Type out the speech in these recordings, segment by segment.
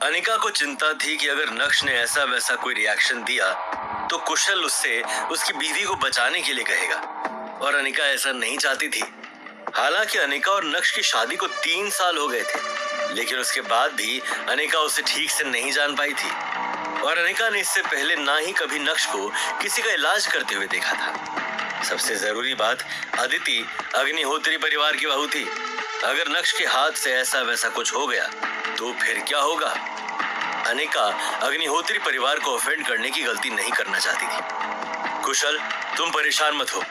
अनिका को चिंता थी कि अगर नक्श ने ऐसा वैसा कोई रिएक्शन दिया तो कुशल उससे उसकी बीवी को बचाने के लिए कहेगा, और अनिका ऐसा नहीं चाहती थी। हालांकि अनिका और नक्श की शादी को 3 साल हो गए थे, लेकिन उसके बाद भी अनिका उसे ठीक से नहीं जान पाई थी, और अनिका ने इससे पहले ना ही कभी नक्श को किसी का इलाज करते हुए देखा था। सबसे जरूरी बात, अदिति अग्निहोत्री परिवार की बहू थी। अगर नक्श के हाथ से ऐसा वैसा कुछ हो गया तो फिर क्या होगा? अनिका अग्निहोत्री परिवार को ऑफेंड करने की गलती नहीं करना चाहती थी। कुशल, तुम परेशान मत हो।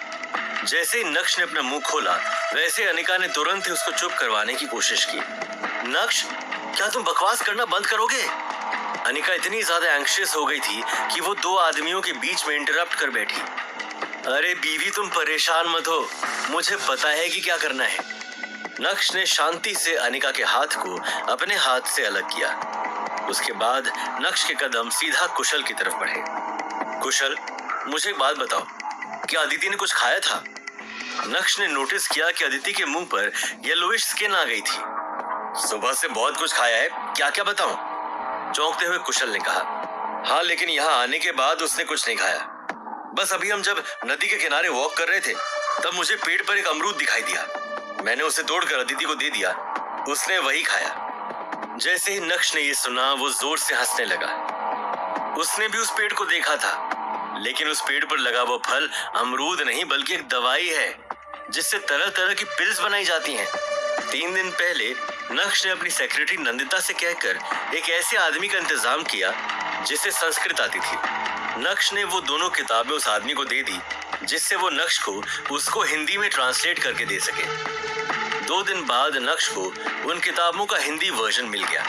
जैसे ही नक्श ने अपना मुंह खोला, वैसे अनिका ने तुरंत ही उसको चुप करवाने की कोशिश की। नक्श, क्या तुम बकवास करना बंद करोगे? अनिका इतनी ज्यादा एंग्शियस हो गई थी कि वो 2 आदमियों के बीच में इंटरप्ट कर बैठी। अरे बीवी, तुम परेशान मत हो, मुझे पता है कि क्या करना है। नक्श ने शांति से अनिका के हाथ को अपने हाथ से अलग किया। उसके बाद नक्श के कदम सीधा कुशल की तरफ बढ़े। कुशल, मुझे एक बात बताओ, क्या अदिति ने कुछ खाया था? नक्श ने नोटिस किया कि अदिति के मुंह पर येलोइश स्किन आ गई थी। सुबह से बहुत कुछ खाया है, क्या क्या बताऊं? चौंकते हुए कुशल ने कहा। हाँ, लेकिन यहाँ आने के बाद उसने कुछ नहीं खाया। बस अभी हम जब नदी के किनारे वॉक कर रहे थे, तब मुझे पेड़ पर एक अमरूद दिखाई दिया। मैंने उसे तोड़कर अदिति को दे दिया, उसने वही खाया। जैसे ही नक्श ने ये सुना, वो जोर से हंसने लगा। उसने भी उस पेड़ को देखा था, लेकिन उस पेड़ पर लगा वो फल अमरूद नहीं बल्कि एक दवाई है, जिससे तरह तरह की पिल्स बनाई जाती हैं। 3 दिन पहले नक्श ने अपनी सेक्रेटरी नंदिता से कहकर एक ऐसे आदमी का इंतजाम किया जिसे संस्कृत आती थी। नक्श ने वो दोनों किताबें उस आदमी को दे दी, जिससे वो नक्श को उसको हिंदी में ट्रांसलेट करके दे सके। 2 दिन बाद नक्श को उन किताबों का हिंदी वर्जन मिल गया,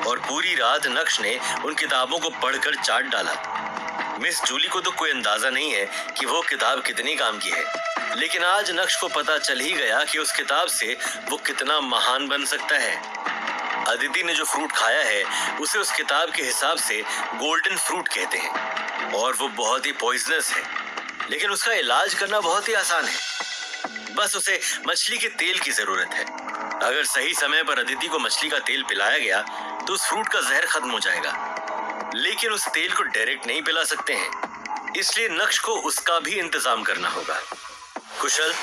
और पूरी रात नक्श ने उन किताबों को पढ़कर चाट डाला। मिस जूली को तो कोई अंदाजा नहीं है कि वो किताब कितनी काम की है, लेकिन आज नक्श को पता चल ही गया कि उस किताब से वो कितना महान बन सकता है। अदिति ने जो फ्रूट खाया है, उसे उस किताब के हिसाब से गोल्डन फ्रूट कहते हैं, और वो बहुत ही पॉइजनस है, लेकिन उसका इलाज करना बहुत ही आसान है। बस उसे मछली के तेल की जरूरत है। अगर सही समय पर अदिति को मछली का तेल पिलाया गया तो उस फ्रूट का जहर खत्म हो जाएगा, लेकिन उस तेल को डायरेक्ट नहीं पिला सकते हैं, इसलिए नक्श को उसका भी इंतजाम करना होगा। कुशल,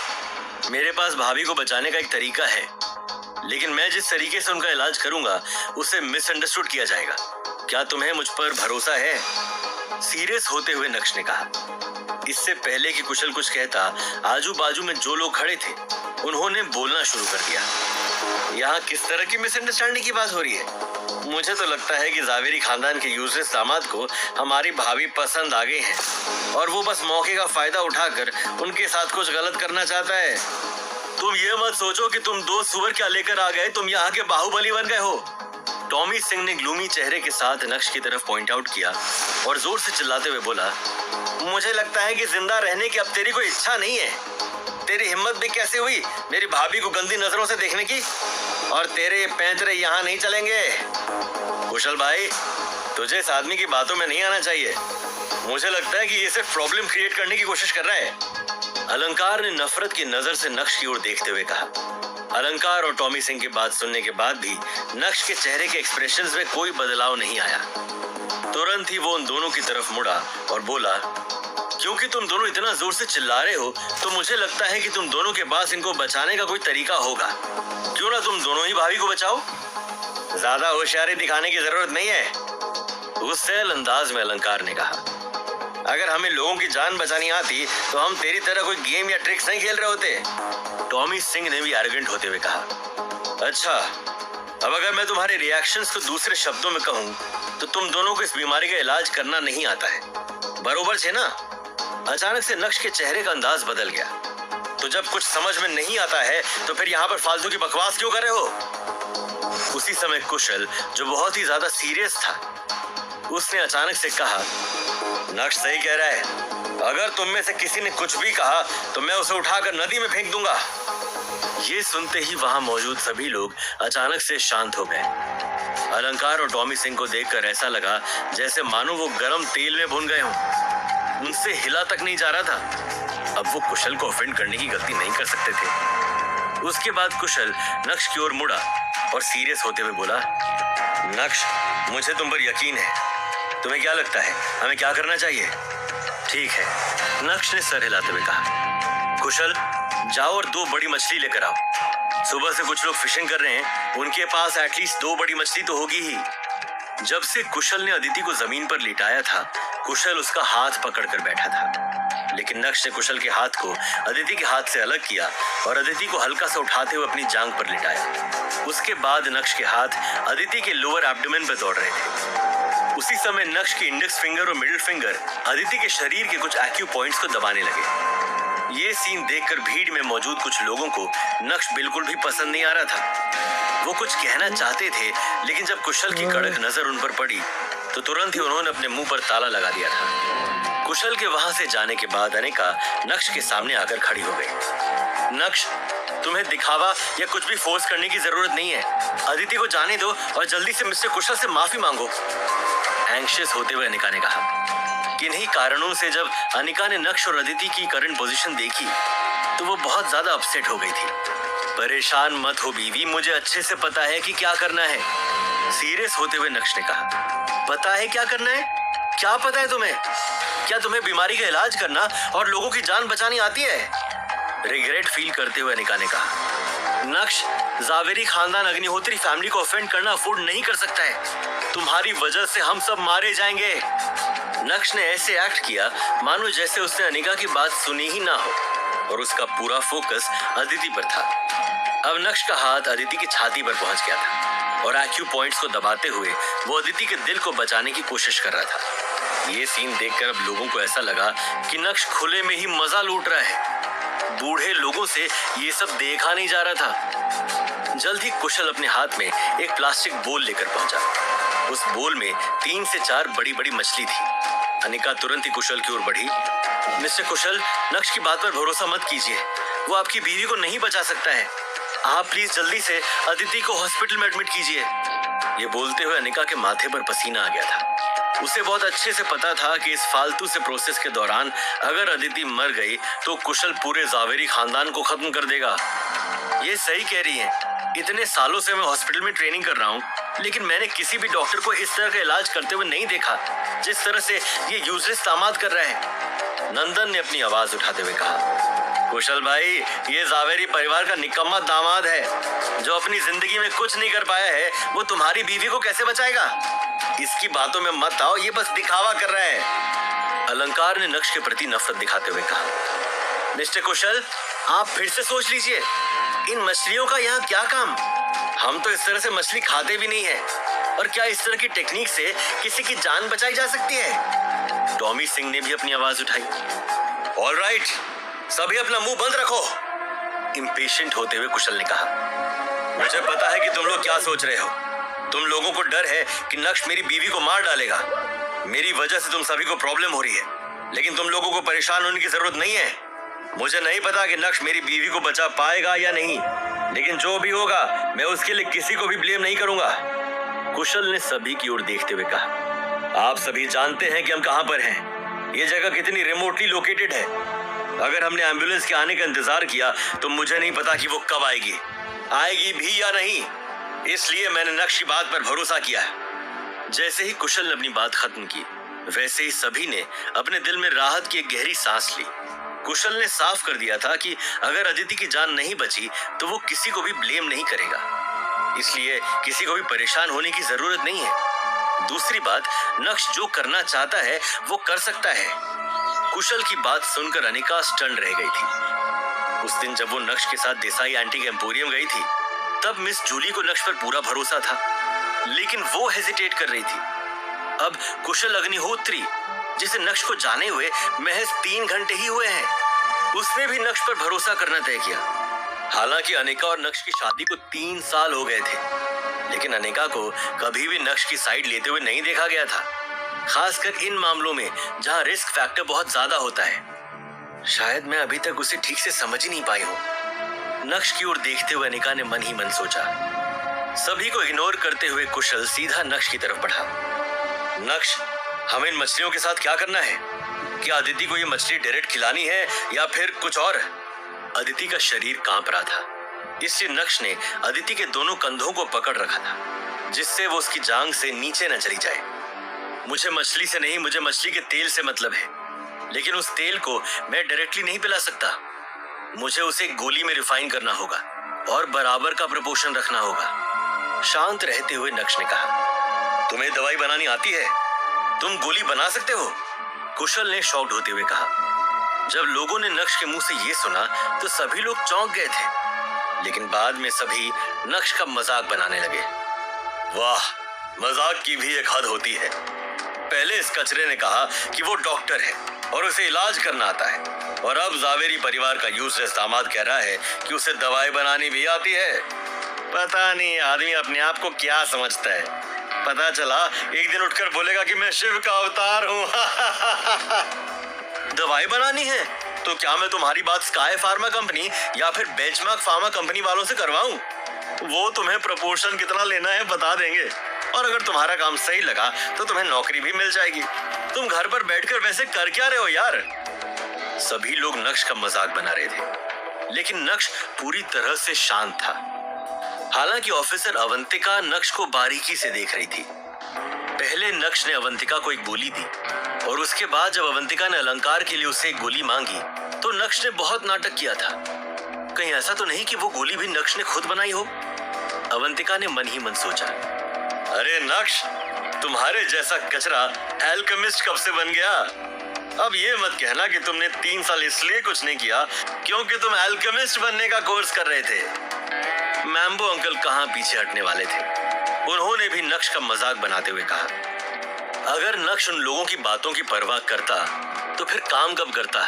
मेरे पास भाभी को बचाने का एक तरीका है, लेकिन मैं जिस तरीके से उनका इलाज करूंगा उसे मिसअंडरस्टूड किया जाएगा। क्या तुम्हें मुझ पर भरोसा है? सीरियस होते हुए नक्श ने कहा। इससे पहले कि कुशल कुछ कहता, आजू बाजू में जो लोग खड़े थे उन्होंने बोलना शुरू कर दिया। यहाँ किस तरह की मिसअंडरस्टैंडिंग की बात हो रही है? मुझे तो लगता है कि जावेरी खानदान के यूजलेस दामाद को हमारी भाभी पसंद आ गए हैं, और वो बस मौके का फायदा उठाकर उनके साथ कुछ गलत करना चाहता है। तुम ये मत सोचो कि तुम 2 सुअर क्या लेकर आ गए, तुम यहाँ के बाहुबली बन गए हो। टॉमी सिंह ने ग्लूमी चेहरे के साथ नक्श की तरफ पॉइंट आउट किया और जोर से चिल्लाते हुए बोला, मुझे लगता है कि जिंदा रहने की अब तेरी कोई इच्छा नहीं है। तेरी हिम्मत भी कैसे हुई मेरी भाभी को गंदी नजरों से देखने की? और तेरे ये पैंतरे यहाँ नहीं चलेंगे। कुशल भाई, तुझे इस आदमी की बातों में नहीं आना चाहिए। मुझे लगता है कि ये सिर्फ प्रॉब्लम क्रिएट करने की कोशिश कर रहा है। अलंकार ने नफरत की नजर से नक्श की ओर देखते हुए कहा। अलंकार और टॉमी सिंह की बात सुनने के बाद भी नक्श के चेहरे के एक्सप्रेशंस में कोई बदलाव नहीं आया। तुरंत ही वो उन दोनों की तरफ मुड़ा और बोला, क्योंकि तुम दोनों इतना जोर से चिल्ला रहे हो तो मुझे लगता है कि तुम दोनों के पास इनको बचाने का कोई तरीका होगा। क्यों ना तुम दोनों ही भाभी को बचाओ? ज्यादा होशियारी दिखाने की जरूरत नहीं है, गुस्सैल अंदाज में अलंकार ने कहा। अगर हमें लोगों की जान बचानी आती तो हम तेरी तरह कोई गेम या ट्रिक्स नहीं खेल रहे होते। टॉमी सिंह ने भी एरोगेंट होते हुए कहा। अच्छा, अब अगर मैं तुम्हारे रिएक्शंस को दूसरे शब्दों में कहूँ तो तुम दोनों को इस बीमारी का इलाज करना नहीं आता है, बरोबर है ना? अचानक से नक्श के चेहरे का अंदाज बदल गया। तो जब कुछ समझ में नहीं आता है तो फिर यहाँ पर फालतू की बकवास क्यों कर रहे हो? उसी समय कुशल, जो बहुत ही ज्यादा सीरियस था, उसने अचानक से कहा, नक्श सही कह रहा है। अगर तुम में से किसी ने कुछ भी कहा तो मैं उसे उठाकर नदी में फेंक दूंगा। ये सुनते ही वहां मौजूद सभी लोग अचानक से शांत हो गए। अलंकार और टॉमी सिंह को देखकर ऐसा लगा जैसे मानो वो गर्म तेल में भुन गए हों। उनसे हिला तक नहीं जा रहा था। अब वो कुशल को ऑफेंड करने की गलती नहीं कर सकते थे। उसके बाद कुशल नक्श की ओर मुड़ा और सीरियस होते हुए बोला, नक्श, मुझे तुम पर यकीन है। तुम्हें क्या लगता है हमें क्या करना चाहिए? ठीक है, नक्श ने सर हिलाते हुए कहा। कुशल, जाओ और 2 बड़ी मछली लेकर आओ। सुबह से कुछ लोग फिशिंग कर रहे हैं, उनके पास एटलीस्ट 2 बड़ी मछली तो होगी ही। जब से कुशल ने अदिति को जमीन पर लिटाया था, कुशल उसका हाथ पकड़कर बैठा था, लेकिन नक्श ने कुशल के हाथ को अदिति के हाथ से अलग किया और अदिति को हल्का सा उठाते हुए अपनी जांग पर लिटाया। उसके बाद नक्श के हाथ अदिति के लोअर एब्डोमेन पर दौड़ रहे थे। उसी समय नक्श के इंडेक्स फिंगर और मिडिल फिंगर अदिति के शरीर के कुछ एक्यू पॉइंट्स को दबाने लगे। ये सीन देखकर भीड़ में मौजूद कुछ लोगों को नक्श बिल्कुल भी पसंद नहीं आ रहा था। वो कुछ कहना चाहते थे, लेकिन जब कुशल की कड़क नजर उन पर पड़ी तो तुरंत ही उन्होंने अपने मुंह पर ताला लगा दिया था। कुशल के वहां से जाने के बाद अनिका नक्श के सामने आकर खड़ी हो गई। नक्श, तुम्हें दिखावा या कुछ भी फोर्स करने की जरूरत नहीं है। अदिति को जाने दो और जल्दी से मिस्टर कुशल से माफी मांगो। एंग्शियस होते हुए अनिका ने कहा। किन्हीं कारणों से जब अनिका ने नक्श और अदिति की करंट पोजीशन देखी तो वो बहुत ज्यादा अपसेट हो गई थी। परेशान मत हो बीवी, मुझे अच्छे से पता है कि क्या करना है। सीरियस होते हुए नक्श ने कहा। पता है क्या करना है? क्या पता है तुम्हें? क्या तुम्हें बीमारी का इलाज करना और लोगों की जान बचानी आती है? रिग्रेट फील करते हुए अनिका ने कहा। नक्श, जावेरी खानदान अग्निहोत्री फैमिली को ऑफेंड करना अफोर्ड नहीं कर सकता है। तुम्हारी वजह से हम सब मारे जाएंगे। नक्श ने ऐसे एक्ट किया मानो जैसे उसने अनिका की बात सुनी ही ना हो और उसका पूरा फोकस अदिति पर था। अब नक्श का हाथ अदिति की छाती पर पहुंच गया था और एक्यू पॉइंट्स को दबाते हुए वो अदिति के दिल को बचाने की कोशिश कर रहा था। ये सीन देखकर अब लोगों को ऐसा लगा कि नक्श खुले में ही मजा लूट रहा है। बूढ़े लोगों से ये सब देखा नहीं जा रहा था। जल्द ही कुशल अपने हाथ में एक प्लास्टिक बोल लेकर पहुंचा। उस बोल में 3 से 4 बड़ी बड़ी मछली थी। अनिका तुरंत ही कुशल की ओर बढ़ी। मिस्टर कुशल, नक्श की बात पर भरोसा मत कीजिए, वो आपकी बीवी को नहीं बचा सकता है। आप प्लीज जल्दी से अदिति को हॉस्पिटल में एडमिट कीजिए। ये बोलते हुए अनिका के माथे पर पसीना आ गया था। उसे बहुत अच्छे से पता था कि इस फालतू से प्रोसेस के दौरान अगर अदिति मर गई तो कुशल पूरे जावेरी खानदान को खत्म कर देगा। ये सही कह रही है, इतने सालों से मैं हॉस्पिटल में ट्रेनिंग कर रहा हूँ, लेकिन मैंने किसी भी डॉक्टर को इस तरह का इलाज करते हुए नहीं देखा जिस तरह से ये यूजलेस दामाद कर रहा है। नंदन ने अपनी आवाज उठाते हुए कहा। कुशल भाई, ये जावेरी परिवार का निकम्मा दामाद है जो अपनी जिंदगी में कुछ नहीं कर पाया है। वो तुम्हारी बीवी को कैसे बचाएगा? इसकी बातों में मत आओ, ये बस दिखावा कर रहा है। अलंकार ने नक्श के प्रति नफरत दिखाते हुए कहा। मिस्टर कुशल, आप फिर से सोच लीजिए, इन मछलियों का यहाँ क्या काम? हम तो इस तरह से मछली खाते भी नहीं है। और क्या इस तरह की टेक्निक से किसी की जान बचाई जा सकती है? टॉमी सिंह ने भी अपनी आवाज उठाई। ऑलराइट, सभी अपना मुंह बंद रखो। इम्पेशेंट होते हुए कुशल ने कहा। मुझे पता है कि तुम लोग क्या सोच रहे हो। तुम लोगों को डर है कि नक्श मेरी बीवी को मार डालेगा। मेरी वजह से तुम सभी को प्रॉब्लम हो रही है, लेकिन तुम लोगों को परेशान होने की जरूरत नहीं है। मुझे नहीं पता कि नक्श मेरी बीवी को बचा पाएगा या नहीं, लेकिन जो भी होगा मैं उसके लिए किसी को भी ब्लेम नहीं करूंगा। कुशल ने सभी की ओर देखते हुए कहा। आप सभी जानते हैं कि हम कहां पर हैं। ये जगह कितनी रिमोटली लोकेटेड है। अगर हमने एम्बुलेंस के आने का इंतजार किया तो मुझे नहीं पता कि वो कब आएगी भी या नहीं। इसलिए मैंने नक्श की बात पर भरोसा किया है। जैसे ही कुशल ने अपनी बात खत्म की, वैसे ही सभी ने अपने दिल में राहत की एक गहरी सांस ली। कुशल ने साफ कर दिया था कि अगर अदिति की जान नहीं बची तो वो किसी को भी ब्लेम नहीं करेगा, इसलिए किसी को भी परेशान होने की जरूरत नहीं है। दूसरी बात, नक्श जो करना चाहता है वो कर सकता है। कुशल की बात सुनकर अनिका स्टन रह गई थी। उस दिन जब वो नक्श के साथ देसाई आंटी के एम्पोरियम गई थी, तब मिस जूली को नक्श पर पूरा भरोसा था, लेकिन वो हेजिटेट कर रही थी। अब कुशल अग्निहोत्री, जिसे नक्श को जाने हुए महज 3 घंटे ही हुए हैं, उसने भी नक्श पर भरोसा करना तय किया। हालांकि अनिका और नक्श की शादी को 3 साल हो गए थे, लेकिन अनिका को कभी भी नक्श की साइड लेते हुए नहीं देखा गया था, खासकर इन मामलों में जहां रिस्क फैक्टर बहुत ज्यादा होता है। शायद मैं अभी तक उसे ठीक से समझ ही नहीं पाई हूँ। नक्श की ओर देखते हुए अनिका ने मन ही मन सोचा। सभी को इग्नोर करते हुए कुशल सीधा नक्श की तरफ बढ़ा। नक्श, हमें इन मछलियों के साथ क्या करना है? क्या अदिति को ये मछली डायरेक्ट खिलानी है या फिर कुछ और? अदिति का शरीर कांप रहा था। इसलिए नक्श ने अदिति के दोनों कंधों को पकड़ रखा था, जिससे वो उसकी जांग से नीचे न चली जाए। मुझे मछली से नहीं, मुझे मछली के तेल से मतलब है, लेकिन उस तेल को मैं डायरेक्टली नहीं पिला सकता। मुझे उसे गोली में रिफाइन करना होगा और बराबर का प्रपोर्शन रखना होगा। शांत रहते हुए नक्श ने कहा, तुम्हें दवाई बनानी आती है? तुम गोली बना सकते हो? कुशल ने शॉक्ड होते हुए कहा। जब लोगों ने नक्श के मुंह से ये सुना तो सभी लोग चौंक गए थे, लेकिन बाद में सभी नक्श का मजाक बनाने लगे। वाह, मजाक की भी एक हद होती है। पहले इस कचरे ने कहा कि वो डॉक्टर है और उसे इलाज करना आता है, और अब जावेरी परिवार का यूजलेस दामाद कह रहा है कि उसे दवाई बनानी भी आती है। पता नहीं आदमी अपने आप को क्या समझता है। पता चला एक दिन उठकर बोलेगा कि मैं शिव का अवतार हूँ। दवाई बनानी है तो क्या मैं तुम्हारी बात स्काई फार्मा कंपनी या फिर बेंचमार्क फार्मा कंपनी वालों से करवाऊं? वो तुम्हें प्रपोर्शन कितना लेना है बता देंगे, और अगर तुम्हारा काम सही लगा तो तुम्हें नौकरी भी मिल जाएगी। तुम घर पर बैठकर वैसे कर क्या रहे हो यार? सभी लोग नक्श का मजाक बना रहे थे, लेकिन नक्श पूरी तरह से शांत था। हालांकि ऑफिसर अवंतिका नक्श को बारीकी से देख रही थी। पहले नक्श ने अवंतिका को एक गोली दी, और उसके बाद जब अवंतिका ने अलंकार के लिए उससे एक गोली मांगी तो नक्श ने बहुत नाटक किया था। कहीं ऐसा तो नहीं कि वो गोली भी नक्श ने खुद बनाई हो? अवंतिका ने मन ही मन सोचा। अरे नक्श, तुम्हारे जैसा कचरा एल्केमिस्ट कब से बन गया? अब ये मत कहना कि तुमने 3 साल इसलिए कुछ नहीं किया क्योंकि तुम एल्केमिस्ट बनने का कोर्स कर रहे थे। मैम्बो अंकल कहाँ पीछे हटने वाले थे। उन्होंने भी नक्श का मजाक बनाते हुए कहा, अगर नक्श उन लोगों की बातों की परवाह करता तो फिर काम कब करता?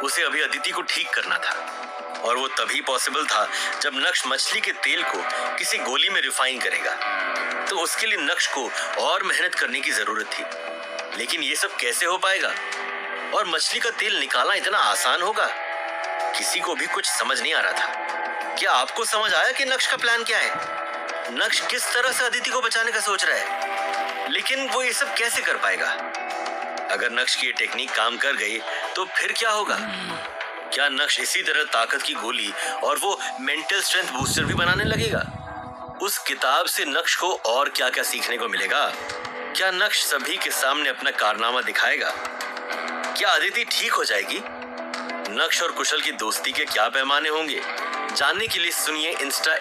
उसे अभी अदिति को ठीक करना था, और वो तभी पॉसिबल था जब नक्श मछली के तेल को किसी गोली में रिफाइन करेगा। तो उसके लिए नक्श को और मेहनत करने की जरूरत थी। लेकिन ये सब कैसे हो पाएगा? और मछली का तेल निकालना इतना आसान होगा? किसी को भी कुछ समझ नहीं आ रहा था। क्या आपको समझ आया कि नक्श का प्लान क्या है? नक्श किस तरह से अदिति को बचाने का सोच रहा है, लेकिन वो ये सब कैसे कर पाएगा? अगर नक्श की ये टेक्निक काम कर गई तो फिर क्या होगा? क्या नक्श इसी तरह ताकत की गोली और वो मेंटल स्ट्रेंथ बूस्टर भी बनाने लगेगा? उस किताब से नक्श को और क्या क्या सीखने को मिलेगा? क्या नक्श सभी के सामने अपना कारनामा दिखाएगा? क्या अदिति ठीक हो जाएगी? नक्श और कुशल की दोस्ती के क्या पैमाने होंगे? जानने के लिए सुनिए इंस्टा